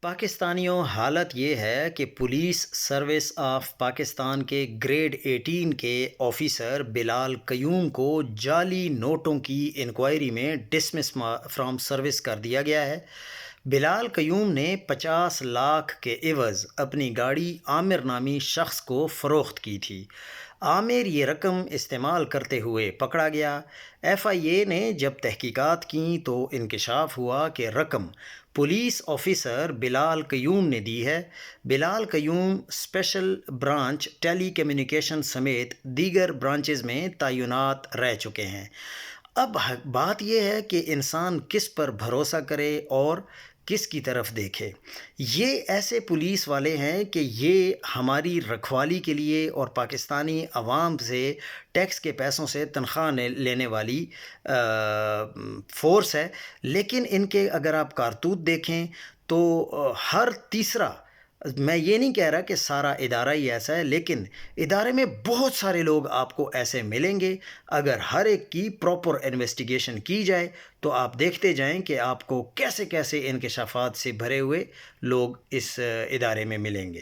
پاکستانیوں حالت یہ ہے کہ پولیس سروس آف پاکستان کے گریڈ 18 کے آفیسر بلال قیوم کو جعلی نوٹوں کی انکوائری میں ڈسمس فرام سروس کر دیا گیا ہے۔ بلال قیوم نے 50 لاکھ کے عوض اپنی گاڑی عامر نامی شخص کو فروخت کی تھی۔ عامر یہ رقم استعمال کرتے ہوئے پکڑا گیا۔ ایف آئی اے نے جب تحقیقات کیں تو انکشاف ہوا کہ رقم پولیس آفیسر بلال قیوم نے دی ہے۔ بلال قیوم اسپیشل برانچ ٹیلی کمیونیکیشن سمیت دیگر برانچز میں تعینات رہ چکے ہیں۔ اب بات یہ ہے کہ انسان کس پر بھروسہ کرے اور کس کی طرف دیکھے۔ یہ ایسے پولیس والے ہیں کہ یہ ہماری رکھوالی کے لیے اور پاکستانی عوام سے ٹیکس کے پیسوں سے تنخواہ لینے والی فورس ہے، لیکن ان کے اگر آپ کارتوت دیکھیں تو ہر تیسرا، میں یہ نہیں کہہ رہا کہ سارا ادارہ ہی ایسا ہے، لیکن ادارے میں بہت سارے لوگ آپ کو ایسے ملیں گے۔ اگر ہر ایک کی پراپر انویسٹیگیشن کی جائے تو آپ دیکھتے جائیں کہ آپ کو کیسے کیسے انکشافات سے بھرے ہوئے لوگ اس ادارے میں ملیں گے۔